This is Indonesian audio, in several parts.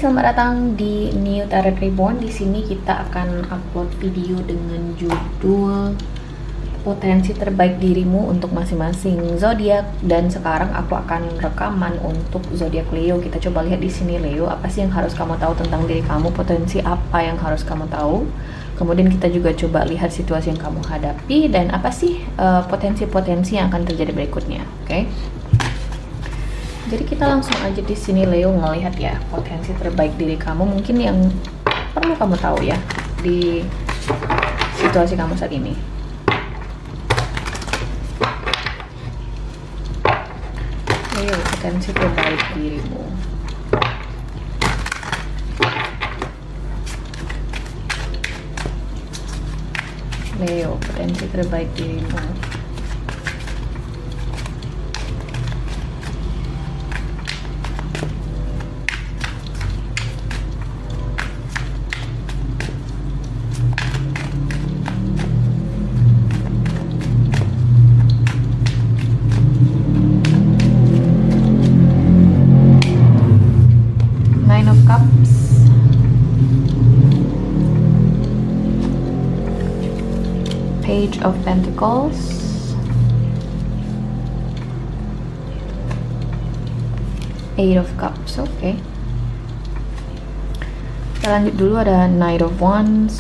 selamat datang di New Tarot Reborn. Di sini kita akan upload video dengan judul potensi terbaik dirimu untuk masing-masing zodiak. Dan sekarang aku akan rekaman untuk zodiak Leo. Kita coba lihat di sini Leo, apa sih yang harus kamu tahu tentang diri kamu, potensi apa yang harus kamu tahu. Kemudian kita juga coba lihat situasi yang kamu hadapi dan apa sih potensi-potensi yang akan terjadi berikutnya. Oke. Jadi kita langsung aja di sini Leo ngelihat ya potensi terbaik diri kamu, mungkin yang perlu kamu tahu ya di situasi kamu saat ini. Leo, potensi terbaik dirimu. Leo, potensi terbaik dirimu. Nine of Cups, Page of Pentacles, Eight of Cups. Oke. Kita lanjut dulu, ada Knight of Wands,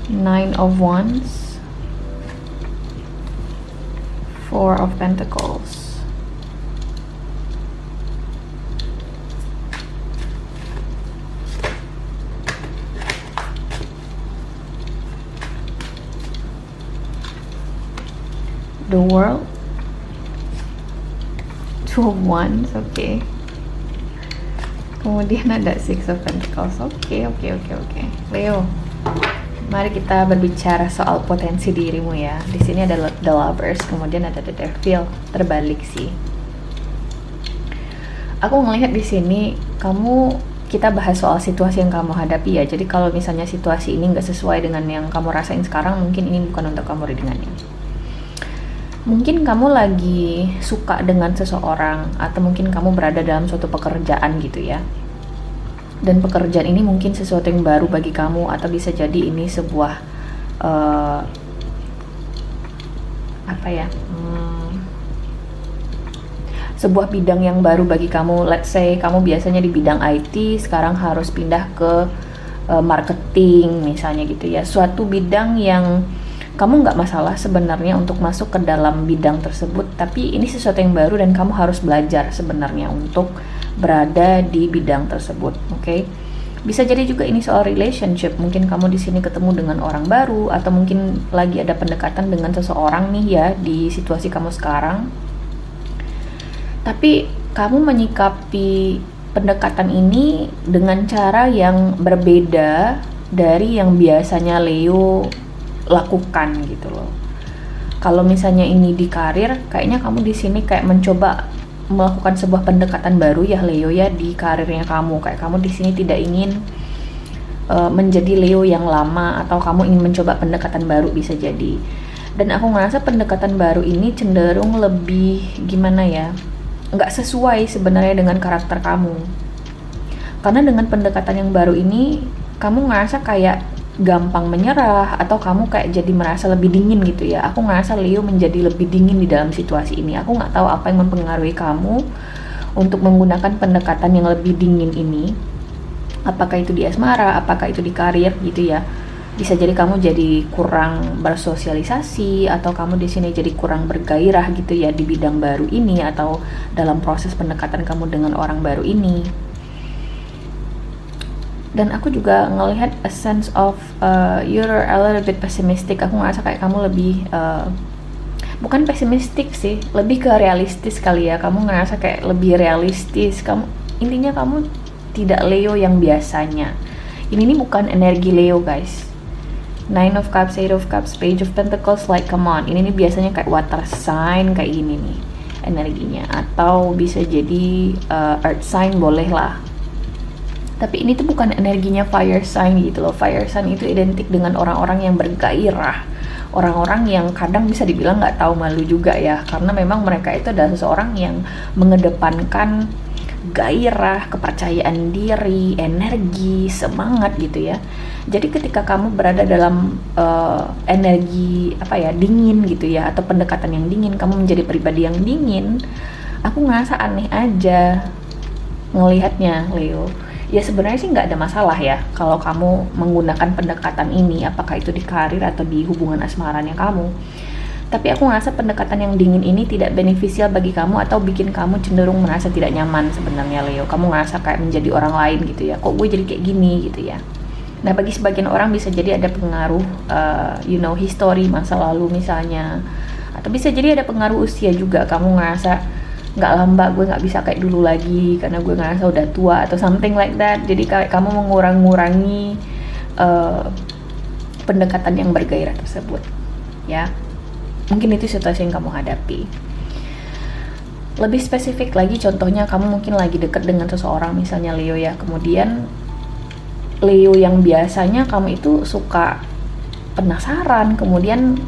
Nine of Wands, Four of Pentacles, the World, Two of Wands. Oke. Kemudian ada Six of Pentacles. Oke. Leo, mari kita berbicara soal potensi dirimu ya. Di sini ada The Lovers, kemudian ada The Devil, terbalik sih. Aku melihat di sini kita bahas soal situasi yang kamu hadapi ya. Jadi kalau misalnya situasi ini nggak sesuai dengan yang kamu rasain sekarang, mungkin ini bukan untuk kamu readingannya. Mungkin kamu lagi suka dengan seseorang, atau mungkin kamu berada dalam suatu pekerjaan gitu ya. Dan pekerjaan ini mungkin sesuatu yang baru bagi kamu, atau bisa jadi ini sebuah sebuah bidang yang baru bagi kamu. Let's say kamu biasanya di bidang IT, sekarang harus pindah ke marketing misalnya gitu ya. Suatu bidang yang kamu nggak masalah sebenarnya untuk masuk ke dalam bidang tersebut, tapi ini sesuatu yang baru dan kamu harus belajar sebenarnya untuk berada di bidang tersebut. Oke. Bisa jadi juga ini soal relationship. Mungkin kamu di sini ketemu dengan orang baru, atau mungkin lagi ada pendekatan dengan seseorang nih ya di situasi kamu sekarang. Tapi kamu menyikapi pendekatan ini dengan cara yang berbeda dari yang biasanya Leo lakukan gitu loh. Kalau misalnya ini di karir, kayaknya kamu di sini kayak mencoba melakukan sebuah pendekatan baru ya Leo ya di karirnya kamu. Kayak kamu di sini tidak ingin menjadi Leo yang lama, atau kamu ingin mencoba pendekatan baru bisa jadi. Dan aku ngerasa pendekatan baru ini cenderung lebih gimana ya, nggak sesuai sebenarnya dengan karakter kamu. Karena dengan pendekatan yang baru ini, kamu ngerasa kayak gampang menyerah, atau kamu kayak jadi merasa lebih dingin gitu ya. Aku ngerasa Leo menjadi lebih dingin di dalam situasi ini. Aku nggak tahu apa yang mempengaruhi kamu untuk menggunakan pendekatan yang lebih dingin ini. Apakah itu di asmara, apakah itu di karir gitu ya. Bisa jadi kamu jadi kurang bersosialisasi, atau kamu di sini jadi kurang bergairah gitu ya di bidang baru ini, atau dalam proses pendekatan kamu dengan orang baru ini. Dan aku juga ngelihat a sense of you're a little bit pessimistic. Aku ngerasa kayak kamu lebih bukan pesimistik sih, lebih ke realistis kali ya. Kamu ngerasa kayak lebih realistis. Intinya kamu tidak Leo yang biasanya. Ini bukan energi Leo guys. Nine of Cups, Eight of Cups, Page of Pentacles, like come on. Ini biasanya kayak water sign kayak gini nih energinya, atau bisa jadi earth sign boleh lah. Tapi ini tuh bukan energinya fire sign gitu loh. Fire sign itu identik dengan orang-orang yang bergairah, orang-orang yang kadang bisa dibilang nggak tahu malu juga ya, karena memang mereka itu adalah seseorang yang mengedepankan gairah, kepercayaan diri, energi, semangat gitu ya. Jadi ketika kamu berada dalam energi apa ya, dingin gitu ya, atau pendekatan yang dingin, kamu menjadi pribadi yang dingin, aku ngerasa aneh aja ngelihatnya, Leo. Ya sebenarnya sih nggak ada masalah ya kalau kamu menggunakan pendekatan ini, apakah itu di karir atau di hubungan asmaranya kamu. Tapi aku ngerasa pendekatan yang dingin ini tidak benefisial bagi kamu atau bikin kamu cenderung merasa tidak nyaman sebenarnya, Leo. Kamu ngerasa kayak menjadi orang lain gitu ya, kok gue jadi kayak gini gitu ya. Nah bagi sebagian orang bisa jadi ada pengaruh history masa lalu misalnya, atau bisa jadi ada pengaruh usia juga. Kamu ngerasa nggak lamba, gue nggak bisa kayak dulu lagi karena gue ngerasa udah tua atau something like that. Jadi kayak kamu mengurangi pendekatan yang bergairah tersebut ya. Mungkin itu situasi yang kamu hadapi. Lebih spesifik lagi, contohnya kamu mungkin lagi deket dengan seseorang misalnya Leo ya, kemudian Leo yang biasanya kamu itu suka penasaran, kemudian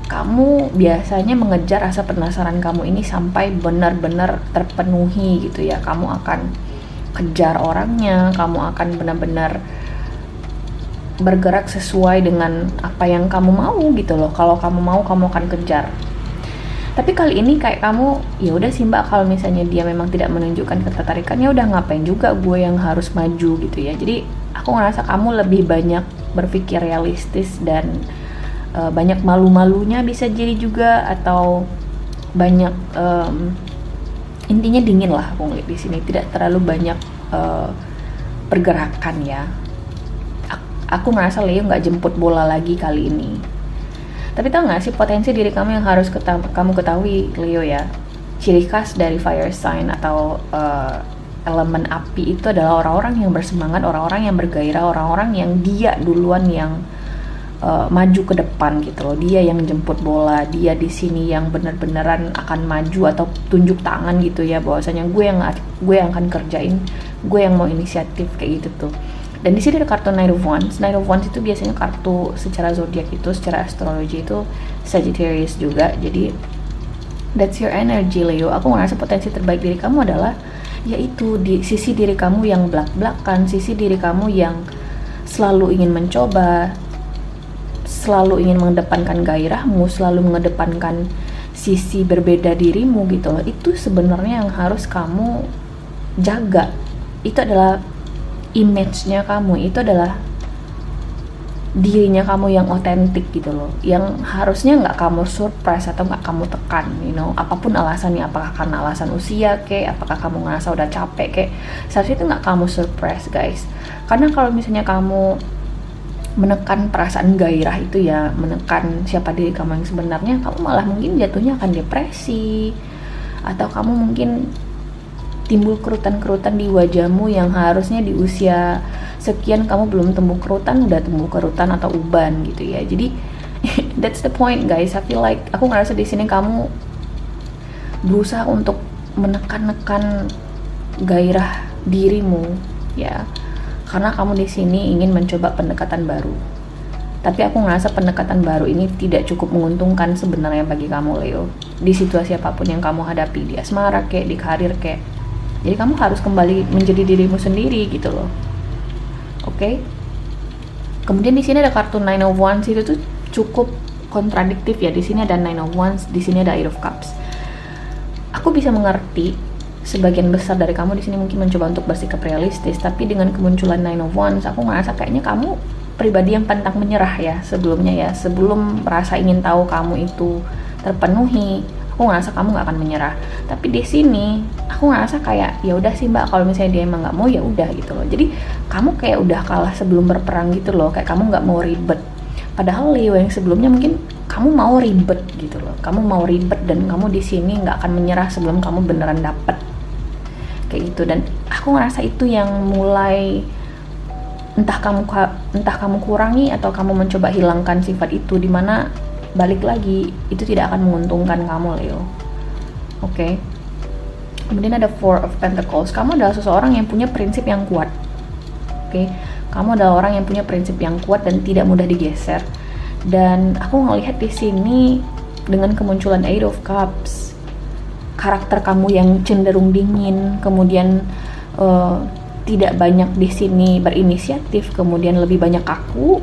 kamu biasanya mengejar rasa penasaran kamu ini sampai benar-benar terpenuhi gitu ya. Kamu akan kejar orangnya, kamu akan benar-benar bergerak sesuai dengan apa yang kamu mau gitu loh. Kalau kamu mau, kamu akan kejar. Tapi kali ini kayak kamu, ya udah sih Mbak, kalau misalnya dia memang tidak menunjukkan ketertarikan, ya udah ngapain juga gue yang harus maju gitu ya. Jadi aku ngerasa kamu lebih banyak berpikir realistis dan banyak malu-malunya bisa jadi juga, atau banyak intinya dingin lah aku ngeliat di sini, tidak terlalu banyak pergerakan ya. Aku ngerasa Leo nggak jemput bola lagi kali ini. Tapi tau nggak sih potensi diri kamu yang harus kamu ketahui, Leo ya. Ciri khas dari fire sign atau elemen api itu adalah orang-orang yang bersemangat, orang-orang yang bergairah, orang-orang yang dia duluan yang maju ke depan gitu loh. Dia yang jemput bola, dia di sini yang bener-beneran akan maju atau tunjuk tangan gitu ya, bahwasanya gue yang akan kerjain, gue yang mau inisiatif kayak gitu tuh. Dan di sini ada kartu Knight of Wands. Knight of Wands itu biasanya kartu secara zodiak itu, secara astrologi itu Sagittarius juga. Jadi that's your energy, Leo. Aku ngerasa potensi terbaik diri kamu adalah yaitu di sisi diri kamu yang belak-belakan, sisi diri kamu yang selalu ingin mencoba, selalu ingin mengedepankan gairahmu, selalu mengedepankan sisi berbeda dirimu gitu loh. Itu sebenarnya yang harus kamu jaga. Itu adalah image-nya kamu, itu adalah dirinya kamu yang otentik gitu loh, yang harusnya nggak kamu surprise atau nggak kamu tekan, apapun alasannya, apakah karena alasan usia kek, apakah kamu ngerasa udah capek kek, seharusnya itu nggak kamu surprise guys. Karena kalau misalnya kamu menekan perasaan gairah itu ya, menekan siapa diri kamu yang sebenarnya, kamu malah mungkin jatuhnya akan depresi, atau kamu mungkin timbul kerutan-kerutan di wajahmu yang harusnya di usia sekian kamu belum tumbuh kerutan, udah tumbuh kerutan atau uban gitu ya. Jadi that's the point guys. I feel like aku ngerasa di sini kamu berusaha untuk menekan-nekan gairah dirimu ya, karena kamu di sini ingin mencoba pendekatan baru. Tapi aku ngerasa pendekatan baru ini tidak cukup menguntungkan sebenarnya bagi kamu, Leo, di situasi apapun yang kamu hadapi, di asmara kek, di karir kek. Jadi kamu harus kembali menjadi dirimu sendiri gitu loh. Oke? Kemudian di sini ada kartu Nine of Wands, itu tuh cukup kontradiktif ya. Di sini ada Nine of Wands, di sini ada Eight of Cups. Aku bisa mengerti sebagian besar dari kamu di sini mungkin mencoba untuk bersikap realistis, tapi dengan kemunculan Nine of Wands, aku ngerasa kayaknya kamu pribadi yang pantang menyerah ya sebelumnya ya. Sebelum rasa ingin tahu kamu itu terpenuhi, aku ngerasa kamu nggak akan menyerah. Tapi di sini aku ngerasa kayak ya udah sih Mbak, kalau misalnya dia emang nggak mau ya udah gitu loh. Jadi kamu kayak udah kalah sebelum berperang gitu loh, kayak kamu nggak mau ribet. Padahal Leo yang sebelumnya mungkin kamu mau ribet gitu loh, kamu mau ribet dan kamu di sini nggak akan menyerah sebelum kamu beneran dapet kayak gitu. Dan aku ngerasa itu yang mulai entah kamu kurangi atau kamu mencoba hilangkan sifat itu, dimana balik lagi itu tidak akan menguntungkan kamu, Leo. Oke. Kemudian ada Four of Pentacles. Kamu adalah seseorang yang punya prinsip yang kuat. Oke. Kamu adalah orang yang punya prinsip yang kuat dan tidak mudah digeser. Dan aku ngelihat di sini dengan kemunculan Eight of Cups, karakter kamu yang cenderung dingin, kemudian tidak banyak di sini berinisiatif, kemudian lebih banyak aku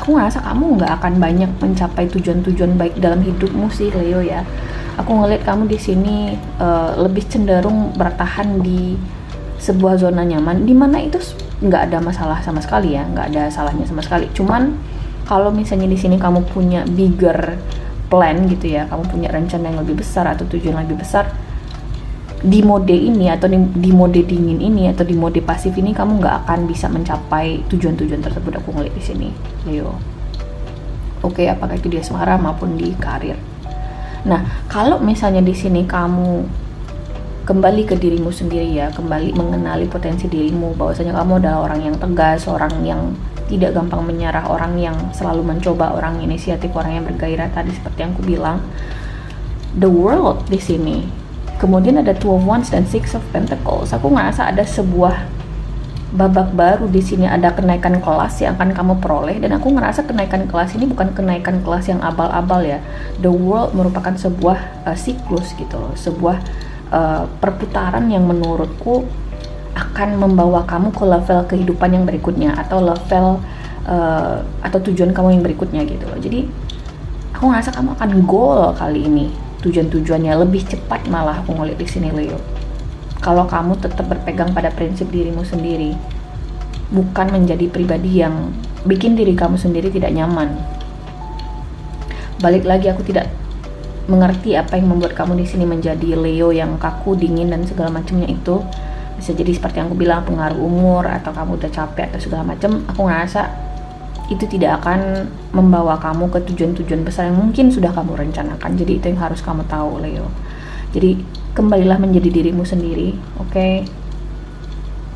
ngerasa kamu nggak akan banyak mencapai tujuan-tujuan baik dalam hidupmu sih Leo ya. Aku ngelihat kamu di sini lebih cenderung bertahan di sebuah zona nyaman, dimana itu nggak ada masalah sama sekali ya, nggak ada salahnya sama sekali. Cuman kalau misalnya di sini kamu punya bigger plan gitu ya, kamu punya rencana yang lebih besar atau tujuan yang lebih besar, di mode ini atau di mode dingin ini atau di mode pasif ini kamu nggak akan bisa mencapai tujuan-tujuan tersebut. Aku ngeliat di sini Leo. Oke, apakah itu di asmara maupun di karir. Nah, kalau misalnya di sini kamu kembali ke dirimu sendiri ya, kembali mengenali potensi dirimu, bahwasanya kamu adalah orang yang tegas, orang yang tidak gampang menyerah, orang yang selalu mencoba, orang inisiatif, orang yang bergairah tadi seperti yang aku bilang. The world di sini. Kemudian ada Two of Wands dan Six of Pentacles. Aku ngerasa ada sebuah babak baru di sini, ada kenaikan kelas yang akan kamu peroleh, dan aku ngerasa kenaikan kelas ini bukan kenaikan kelas yang abal-abal ya. The world merupakan sebuah siklus gitu loh, sebuah perputaran yang menurutku akan membawa kamu ke level kehidupan yang berikutnya atau level atau tujuan kamu yang berikutnya gitu loh. Jadi aku ngerasa kamu akan goal kali ini, tujuan-tujuannya lebih cepat malah aku ngeliat di sini Leo. Kalau kamu tetap berpegang pada prinsip dirimu sendiri, bukan menjadi pribadi yang bikin diri kamu sendiri tidak nyaman. Balik lagi, aku tidak mengerti apa yang membuat kamu di sini menjadi Leo yang kaku, dingin dan segala macamnya itu. Bisa jadi seperti yang aku bilang, pengaruh umur atau kamu udah capek atau segala macam. Aku ngerasa itu tidak akan membawa kamu ke tujuan-tujuan besar yang mungkin sudah kamu rencanakan. Jadi itu yang harus kamu tahu Leo. Jadi kembalilah menjadi dirimu sendiri, oke?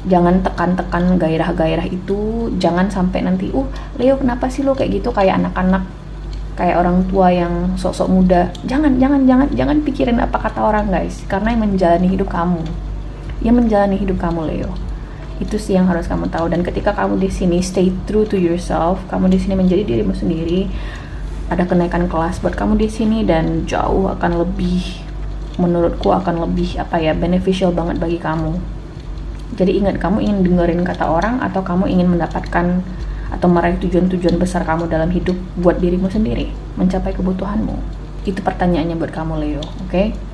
Jangan tekan-tekan gairah-gairah itu. Jangan sampai nanti Leo kenapa sih lo kayak gitu, kayak anak-anak, kayak orang tua yang sok-sok muda. Jangan pikirin apa kata orang guys, karena yang menjalani hidup kamu Leo. Itu sih yang harus kamu tahu. Dan ketika kamu di sini stay true to yourself, kamu di sini menjadi dirimu sendiri, ada kenaikan kelas buat kamu di sini dan jauh akan lebih, menurutku akan lebih beneficial banget bagi kamu. Jadi ingat, kamu ingin dengerin kata orang atau kamu ingin mendapatkan atau meraih tujuan-tujuan besar kamu dalam hidup buat dirimu sendiri, mencapai kebutuhanmu? Itu pertanyaannya buat kamu Leo, oke?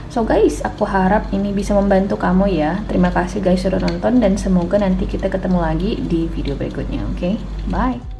So guys, aku harap ini bisa membantu kamu ya. Terima kasih guys sudah nonton dan semoga nanti kita ketemu lagi di video berikutnya, oke? Bye!